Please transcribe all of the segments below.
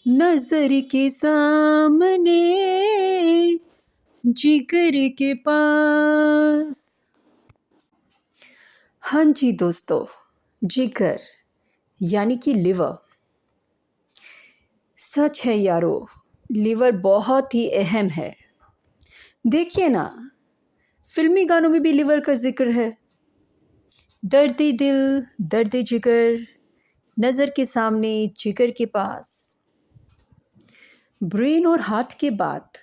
नजर के सामने जिगर के पास। हाँ जी दोस्तों, जिगर यानी कि लिवर। सच है यारो, लिवर बहुत ही अहम है। देखिए ना, फिल्मी गानों में भी लिवर का जिक्र है। दर्द दिल दर्द जिगर, नज़र के सामने जिगर के पास। ब्रेन और हार्ट के बाद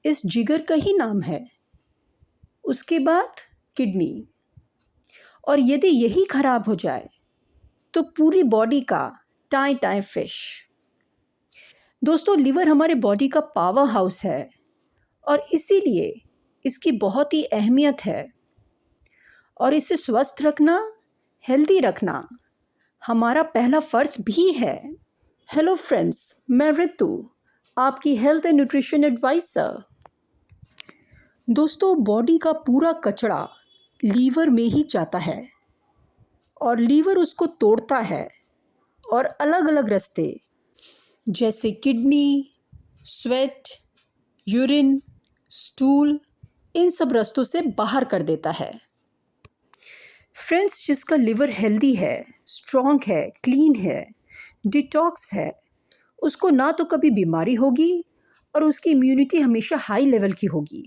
इस जिगर का ही नाम है। उसके बाद किडनी। और यदि यही खराब हो जाए तो पूरी बॉडी का टाई टाई फिश। दोस्तों, लिवर हमारे बॉडी का पावर हाउस है और इसीलिए इसकी बहुत ही अहमियत है। और इसे स्वस्थ रखना, हेल्दी रखना हमारा पहला फर्ज भी है। हेलो फ्रेंड्स, मैं रितु, आपकी हेल्थ एंड न्यूट्रिशन एडवाइज़र। दोस्तों, बॉडी का पूरा कचरा लीवर में ही जाता है और लीवर उसको तोड़ता है और अलग अलग रास्ते जैसे किडनी, स्वेट, यूरिन, स्टूल, इन सब रास्तों से बाहर कर देता है। फ्रेंड्स, जिसका लिवर हेल्दी है, स्ट्रॉन्ग है, क्लीन है, डिटॉक्स है, उसको ना तो कभी बीमारी होगी और उसकी इम्यूनिटी हमेशा हाई लेवल की होगी।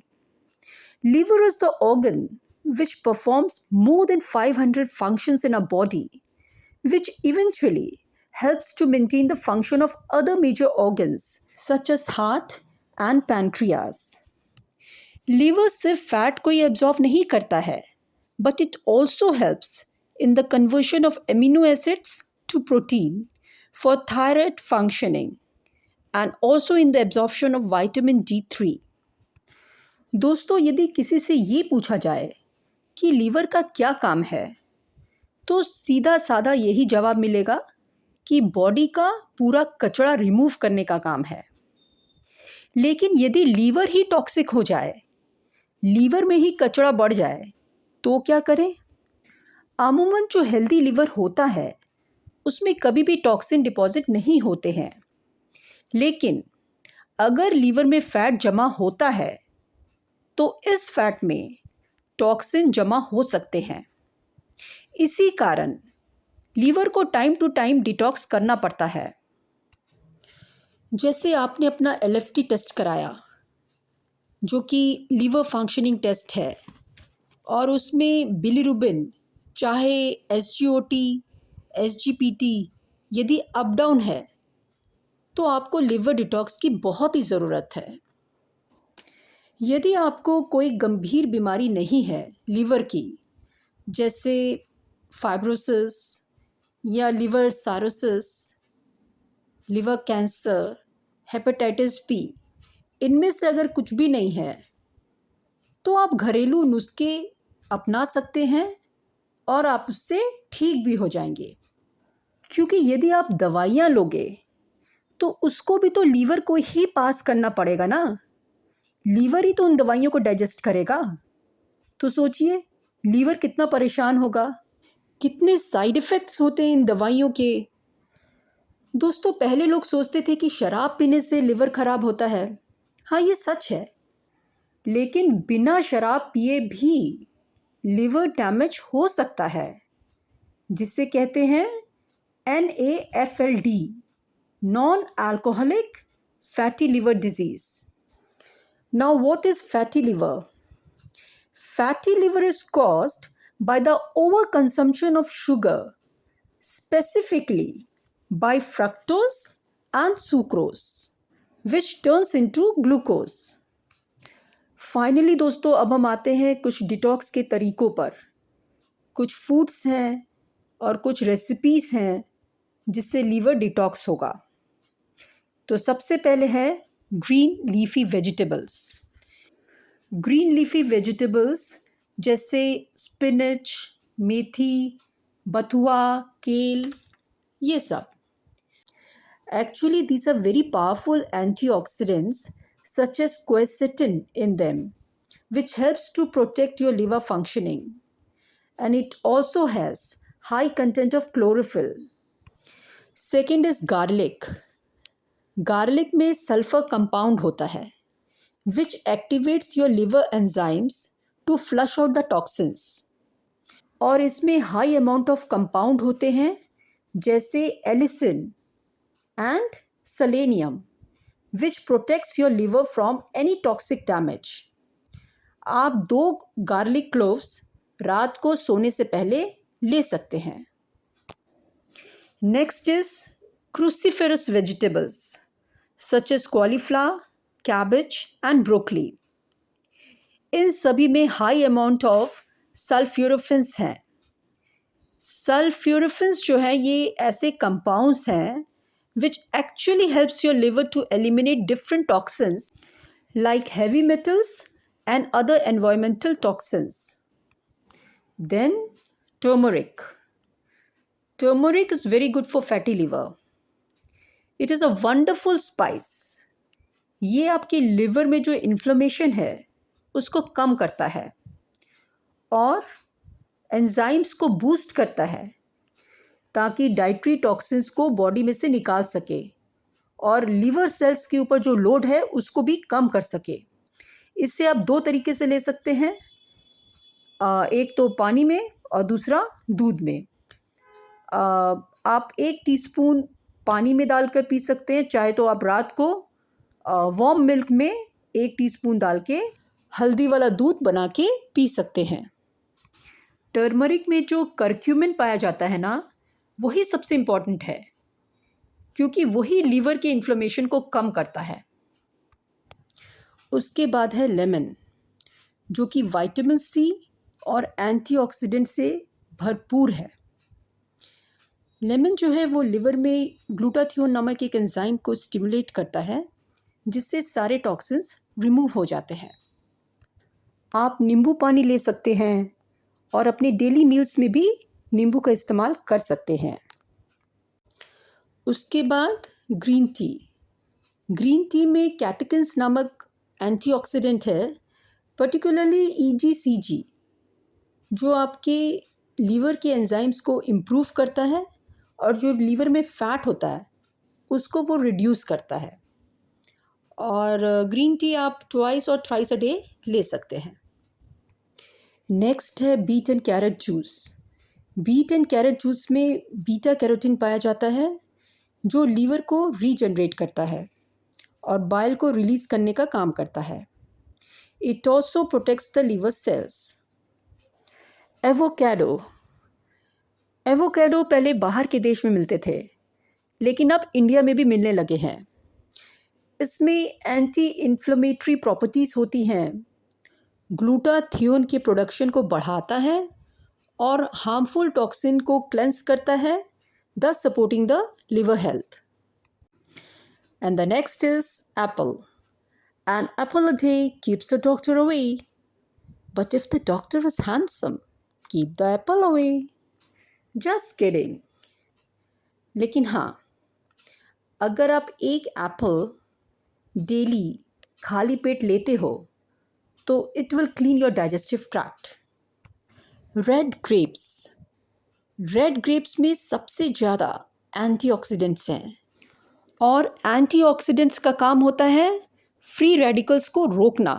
Liver is the organ which performs more than 500 functions in our body, which eventually helps to maintain the function of other major organs such as heart and pancreas. Liver सिर्फ fat को ही absorb नहीं करता है, but it also helps in the conversion of amino acids to protein for thyroid functioning and also in the absorption of vitamin D3. दोस्तों, यदि किसी से ये पूछा जाए कि लीवर का क्या काम है, तो सीधा साधा यही जवाब मिलेगा कि बॉडी का पूरा कचरा रिमूव करने का काम है। लेकिन यदि लीवर ही टॉक्सिक हो जाए, लीवर में ही कचरा बढ़ जाए, तो क्या करें? अमूमन जो हेल्दी लिवर होता है उसमें कभी भी टॉक्सिन डिपॉजिट नहीं होते हैं। लेकिन अगर लीवर में फैट जमा होता है तो इस फैट में टॉक्सिन जमा हो सकते हैं। इसी कारण लीवर को टाइम टू टाइम डिटॉक्स करना पड़ता है। जैसे आपने अपना LFT टेस्ट कराया, जो कि लीवर फंक्शनिंग टेस्ट है, और उसमें बिलीरुबिन चाहे SGOT, SGPT यदि अप डाउन है, तो आपको लिवर डिटॉक्स की बहुत ही ज़रूरत है। यदि आपको कोई गंभीर बीमारी नहीं है लीवर की, जैसे फाइब्रोसिस या liver cirrhosis, liver cancer, hepatitis B, इनमें से अगर कुछ भी नहीं है तो आप घरेलू नुस्खे अपना सकते हैं और आप उससे ठीक भी हो जाएंगे। क्योंकि यदि आप दवाइयाँ लोगे तो उसको भी तो लीवर को ही पास करना पड़ेगा ना। लीवर ही तो उन दवाइयों को डाइजेस्ट करेगा। तो सोचिए, लीवर कितना परेशान होगा, कितने साइड इफ़ेक्ट्स होते हैं इन दवाइयों के। दोस्तों, पहले लोग सोचते थे कि शराब पीने से लिवर खराब होता है। हाँ, ये सच है, लेकिन बिना शराब पिए भी लिवर डैमेज हो सकता है, जिसे कहते हैं NAFLD, non alcoholic fatty liver disease. Now what is fatty liver? Fatty liver is caused by the overconsumption of sugar, specifically by fructose and sucrose, which turns into glucose. Finally दोस्तों, अब हम आते हैं कुछ डिटॉक्स के तरीकों पर। कुछ फूड्स हैं और कुछ रेसिपीज़ हैं जिससे लीवर डिटॉक्स होगा। तो सबसे पहले है green leafy vegetables. Green leafy vegetables जैसे स्पिनच, मेथी, बथुआ, केल, ये सब। Actually, these are very powerful antioxidants such as quercetin in them, which helps to protect your liver functioning. And it also has high content of chlorophyll. Second is garlic. Garlic में sulphur compound होता है which activates your liver enzymes to flush out the toxins. और इसमें high amount of compound होते हैं जैसे allicin and selenium which protects your liver from any toxic damage. आप 2 garlic cloves रात को सोने से पहले ले सकते हैं। Next is cruciferous vegetables such as cauliflower, cabbage and broccoli. इन सभी में हाई अमाउंट ऑफ सल्फ्यूरोफिन्स हैं। सल्फ्यूरोफिन्स जो है ये ऐसे कंपाउंड्स हैं which actually helps your liver to eliminate different toxins like heavy metals and other environmental toxins. Then turmeric. Turmeric is very good for fatty liver. It is a wonderful spice. ये आपके liver में जो inflammation है उसको कम करता है और enzymes को बूस्ट करता है ताकि डाइटरी टॉक्सिन्स को बॉडी में से निकाल सके और लिवर सेल्स के ऊपर जो लोड है उसको भी कम कर सके। इससे आप 2 तरीके से ले सकते हैं, एक तो पानी में और दूसरा दूध में। आप 1 टीस्पून पानी में डालकर पी सकते हैं, चाहे तो आप रात को वार्म मिल्क में 1 टीस्पून डाल के हल्दी वाला दूध बना के पी सकते हैं। टर्मरिक में जो करक्यूमिन पाया जाता है ना, वही सबसे इम्पॉर्टेंट है क्योंकि वही लीवर के इन्फ्लेमेशन को कम करता है। उसके बाद है लेमन, जो कि विटामिन सी और एंटीऑक्सीडेंट से भरपूर है। लेमन जो है वो लिवर में ग्लूटाथियोन नामक एक एंजाइम को स्टिमुलेट करता है जिससे सारे टॉक्सिन्स रिमूव हो जाते हैं। आप नींबू पानी ले सकते हैं और अपने डेली मील्स में भी नींबू का इस्तेमाल कर सकते हैं। उसके बाद ग्रीन टी। ग्रीन टी में कैटेकिन्स नामक एंटीऑक्सीडेंट है, पर्टिकुलरली EGCG, जो आपके लीवर के एंजाइम्स को इम्प्रूव करता है और जो लीवर में फ़ैट होता है उसको वो रिड्यूस करता है। और ग्रीन टी आप ट्वाइस और थ्राइस अ डे ले सकते हैं। नेक्स्ट है beet and carrot juice. Beet and carrot juice में बीटा कैरोटीन पाया जाता है जो लीवर को रीजनरेट करता है और बाइल को रिलीज़ करने का काम करता है। It also protects the liver cells. Avocado. Avocado पहले बाहर के देश में मिलते थे लेकिन अब इंडिया में भी मिलने लगे हैं। इसमें एंटी इन्फ्लेमेटरी प्रॉपर्टीज़ होती हैं, ग्लूटाथियोन के प्रोडक्शन को बढ़ाता है और हार्मफुल टॉक्सिन को क्लेंस करता है, thus supporting the liver health. And the next is apple. An apple a day keeps the doctor away. But if the doctor is handsome, keep the apple away. Just kidding. लेकिन हाँ, अगर आप एक Apple daily खाली पेट लेते हो तो it will clean your digestive tract. Red grapes. Red grapes में सबसे ज़्यादा एंटीऑक्सीडेंट्स हैं और एंटीऑक्सीडेंट्स का काम होता है फ्री रेडिकल्स को रोकना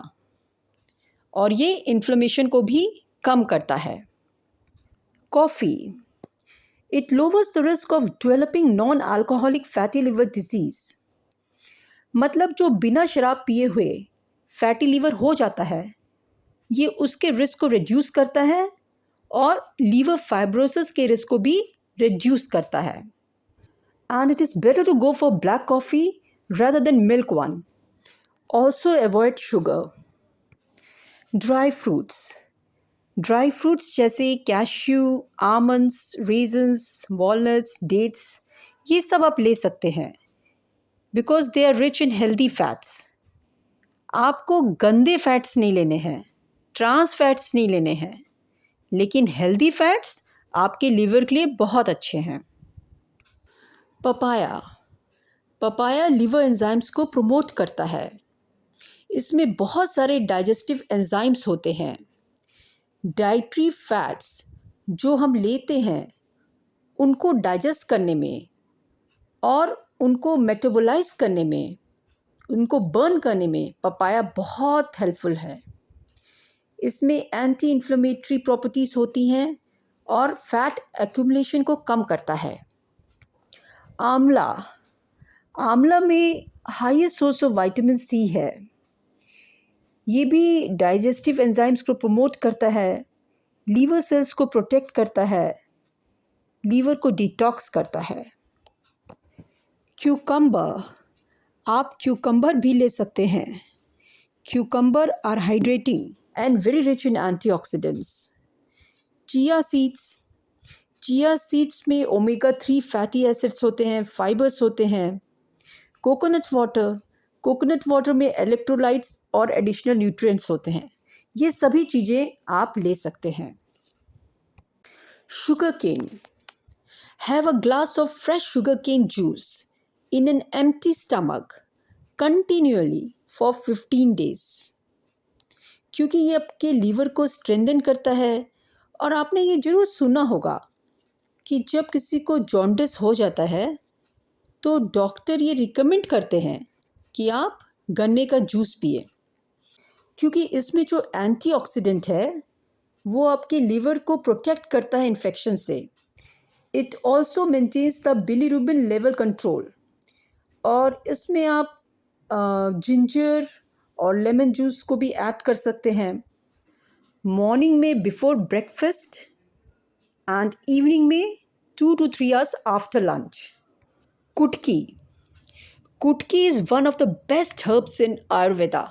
और ये इन्फ्लेमेशन को भी कम करता है। Coffee. It louvers the risk of developing non alcoholic fatty liver disease. मतलब जो बिना शराब पिए हुए फैटी लिवर हो जाता है, ये उसके रिस्क को रिड्यूस करता है और लीवर फाइब्रोसिस के रिस्क को भी रिड्यूस करता है। And it is better to go for black coffee rather than milk one. Also avoid sugar. Dry fruits. Dry fruits जैसे cashew, almonds, raisins, walnuts, dates, ये सब आप ले सकते हैं because they are rich in healthy fats. आपको गंदे fats नहीं लेने हैं, ट्रांस फैट्स नहीं लेने हैं, लेकिन हेल्दी फैट्स आपके लीवर के लिए बहुत अच्छे हैं। पपाया। पपाया लिवर एंजाइम्स को प्रमोट करता है। इसमें बहुत सारे डाइजेस्टिव एंजाइम्स होते हैं। डाइटरी फैट्स जो हम लेते हैं उनको डाइजेस्ट करने में और उनको मेटाबोलाइज करने में, उनको बर्न करने में पपाया बहुत हेल्पफुल है। इसमें एंटी इन्फ्लेमेटरी प्रॉपर्टीज़ होती हैं और फैट एक्यूमुलेशन को कम करता है। आंवला, आंवला में highest source of vitamin C है। ये भी डाइजेस्टिव एंजाइम्स को प्रमोट करता है, लीवर सेल्स को प्रोटेक्ट करता है, लीवर को डिटॉक्स करता है। क्यूकम्बर, आप क्यूकम्बर भी ले सकते हैं। Cucumber are hydrating and very rich in antioxidants. Chia seeds, chia seeds में ओमेगा 3 फैटी एसिड्स होते हैं, फाइबर्स होते हैं। कोकोनट वाटर, कोकोनट वाटर में इलेक्ट्रोलाइट्स और एडिशनल न्यूट्रिएंट्स होते हैं। ये सभी चीज़ें आप ले सकते हैं। Sugar cane, have a glass of fresh sugar cane juice in an empty stomach continuously for 15 days, क्योंकि ये आपके लीवर को स्ट्रेंथन करता है। और आपने ये ज़रूर सुना होगा कि जब किसी को जॉन्डिस हो जाता है तो डॉक्टर ये रिकमेंड करते हैं कि आप गन्ने का जूस पिए, क्योंकि इसमें जो एंटीऑक्सीडेंट है वो आपके लिवर को प्रोटेक्ट करता है इन्फेक्शन से। It also maintains the bilirubin level control. और इसमें आप जिंजर और लेमन जूस को भी ऐड कर सकते हैं। मॉर्निंग में बिफोर ब्रेकफास्ट एंड इवनिंग में 2 to 3 hours after lunch. Kutki, kutki is one of the best herbs in Ayurveda.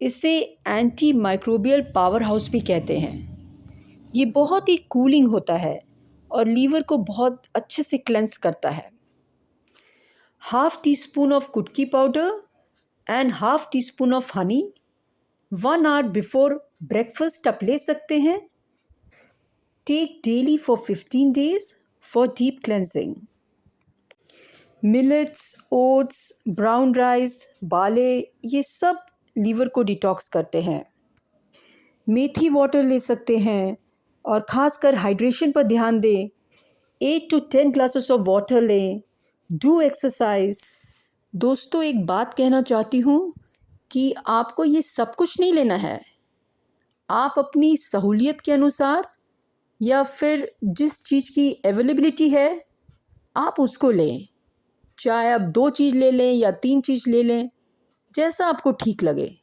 इसे एंटी माइक्रोबियल पावर हाउस भी कहते हैं। ये बहुत ही कूलिंग होता है और लीवर को बहुत अच्छे से क्लेंस करता है। Half teaspoon of kutki powder and half teaspoon of honey 1 hour before breakfast आप ले सकते हैं। Take daily for 15 days for deep cleansing. Millets, oats, brown rice, barley, ये सब लीवर को डिटॉक्स करते हैं। मेथी वाटर ले सकते हैं और ख़ासकर हाइड्रेशन पर ध्यान दें। 8 to 10 glasses ऑफ वाटर लें। Do exercise. दोस्तों, एक बात कहना चाहती हूँ कि आपको ये सब कुछ नहीं लेना है। आप अपनी सहूलियत के अनुसार या फिर जिस चीज़ की अवेलेबिलिटी है आप उसको लें। चाहे आप 2 चीज़ ले लें या 3 चीज़ ले लें, जैसा आपको ठीक लगे।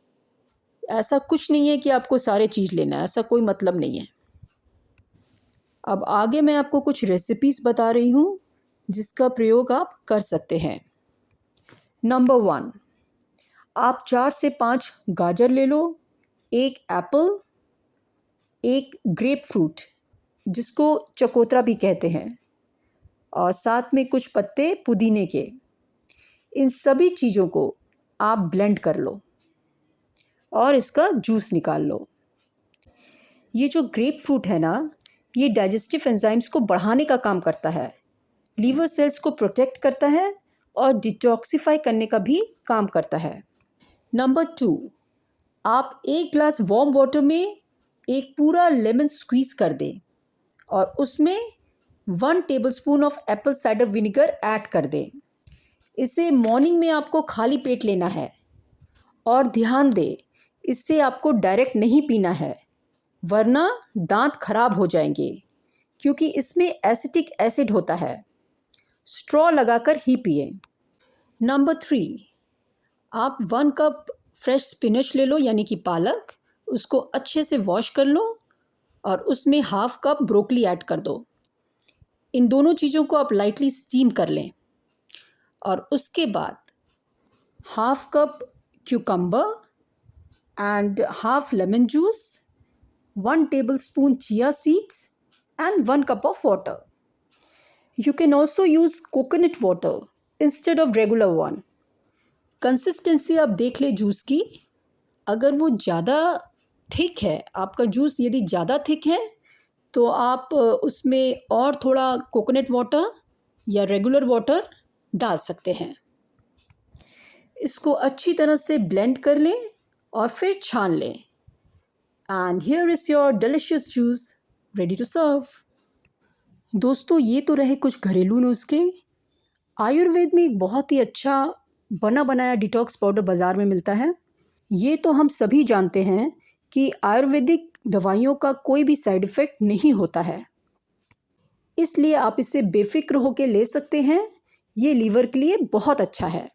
ऐसा कुछ नहीं है कि आपको सारे चीज़ लेना है, ऐसा कोई मतलब नहीं है। अब आगे मैं आपको कुछ रेसिपीज़ बता रही हूँ जिसका प्रयोग आप कर सकते हैं। नंबर 1, आप 4 से 5 गाजर ले लो, 1 एप्पल, 1 ग्रेप फ्रूट जिसको चकोतरा भी कहते हैं, और साथ में कुछ पत्ते पुदीने के। इन सभी चीज़ों को आप ब्लेंड कर लो और इसका जूस निकाल लो। ये जो ग्रेप फ्रूट है ना, ये डाइजेस्टिव एंजाइम्स को बढ़ाने का काम करता है, लीवर सेल्स को प्रोटेक्ट करता है और डिटॉक्सिफाई करने का भी काम करता है। नंबर 2, आप 1 ग्लास वार्म वाटर में एक पूरा लेमन स्क्वीज़ कर दें और उसमें 1 tablespoon of Apple cider vinegar add कर दें। इसे मॉर्निंग में आपको खाली पेट लेना है और ध्यान दें, इससे आपको डायरेक्ट नहीं पीना है, वरना दांत खराब हो जाएंगे, क्योंकि इसमें एसिटिक एसिड होता है। स्ट्रॉ लगाकर ही पिए। नंबर 3, आप 1 कप फ्रेश स्पिनच ले लो, यानी कि पालक। उसको अच्छे से वॉश कर लो और उसमें हाफ कप ब्रोकली ऐड कर दो। इन दोनों चीज़ों को आप लाइटली स्टीम कर लें और उसके बाद half cup cucumber and half lemon juice, 1 tablespoon chia seeds and 1 cup of water. You can also use coconut water instead of regular one. Consistency आप देख ले जूस की। अगर वो ज़्यादा थिक है, आपका जूस यदि ज़्यादा थिक है तो आप उसमें और थोड़ा कोकोनट वाटर या रेगुलर वाटर डाल सकते हैं। इसको अच्छी तरह से ब्लेंड कर लें और फिर छान लें। And here is your delicious juice ready to serve. दोस्तों, ये तो रहे कुछ घरेलू नुस्खे। आयुर्वेद में एक बहुत ही अच्छा बना बनाया डिटॉक्स पाउडर बाज़ार में मिलता है। ये तो हम सभी जानते हैं कि आयुर्वेदिक दवाइयों का कोई भी साइड इफ़ेक्ट नहीं होता है, इसलिए आप इसे बेफिक्र होकर ले सकते हैं। ये लीवर के लिए बहुत अच्छा है।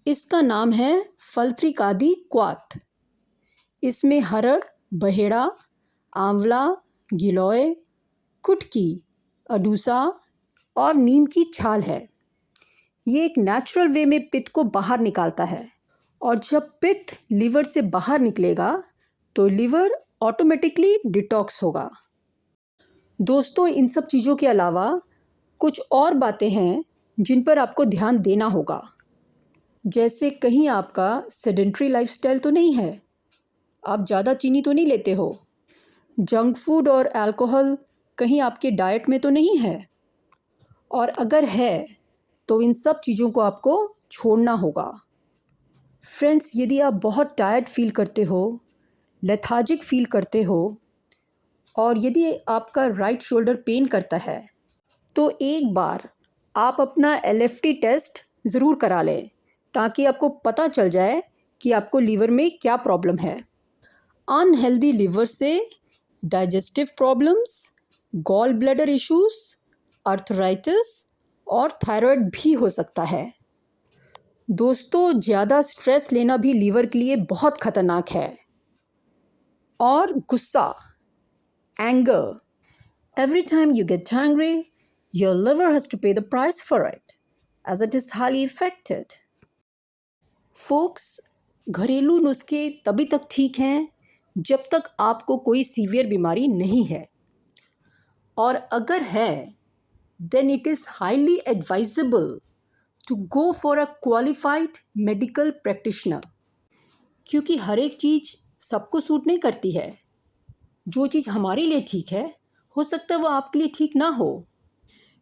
इसका नाम है फलत्रिकादि क्वाथ। इसमें हरड़, बहेड़ा, आंवला, गिलोय, कुटकी, अडूसा और नीम की छाल है। ये एक नेचुरल वे में पित्त को बाहर निकालता है, और जब पित्त लीवर से बाहर निकलेगा तो लीवर ऑटोमेटिकली डिटॉक्स होगा। दोस्तों, इन सब चीज़ों के अलावा कुछ और बातें हैं जिन पर आपको ध्यान देना होगा। जैसे कहीं आपका सेडेंट्री लाइफस्टाइल तो नहीं है, आप ज़्यादा चीनी तो नहीं लेते हो, जंक फूड और अल्कोहल कहीं आपके डाइट में तो नहीं है, और अगर है तो इन सब चीज़ों को आपको छोड़ना होगा। फ्रेंड्स, यदि आप बहुत टायर्ड फील करते हो, लेथार्जिक फील करते हो, और यदि आपका राइट शोल्डर पेन करता है, तो एक बार आप अपना LFT टेस्ट ज़रूर करा लें, ताकि आपको पता चल जाए कि आपको लीवर में क्या प्रॉब्लम है। अनहेल्दी लिवर से digestive problems, gall bladder issues, arthritis और थायराइड भी हो सकता है। दोस्तों, ज़्यादा स्ट्रेस लेना भी लीवर के लिए बहुत खतरनाक है। और गुस्सा, anger, every time you get angry, your liver has to pay the price for it, as it is highly affected. Folks, घरेलू नुस्खे तभी तक ठीक हैं जब तक आपको कोई सीवियर बीमारी नहीं है, और अगर है then it is highly advisable to go for a qualified medical practitioner, क्योंकि हर एक चीज़ सबको सूट नहीं करती है। जो चीज़ हमारे लिए ठीक है, हो सकता है वो आपके लिए ठीक ना हो।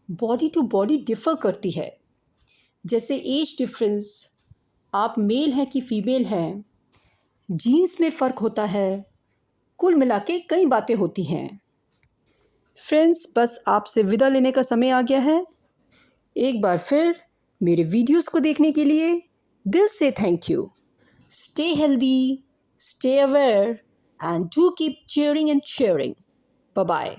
बॉडी टू बॉडी डिफ़र करती है, जैसे एज डिफरेंस, आप मेल हैं कि फीमेल हैं, जीन्स में फ़र्क होता है, कुल मिला के कई बातें होती हैं। फ्रेंड्स, बस आपसे विदा लेने का समय आ गया है। एक बार फिर मेरे वीडियोस को देखने के लिए दिल से thank you. Stay healthy, stay aware, and do keep cheering and cheering. Bye-bye.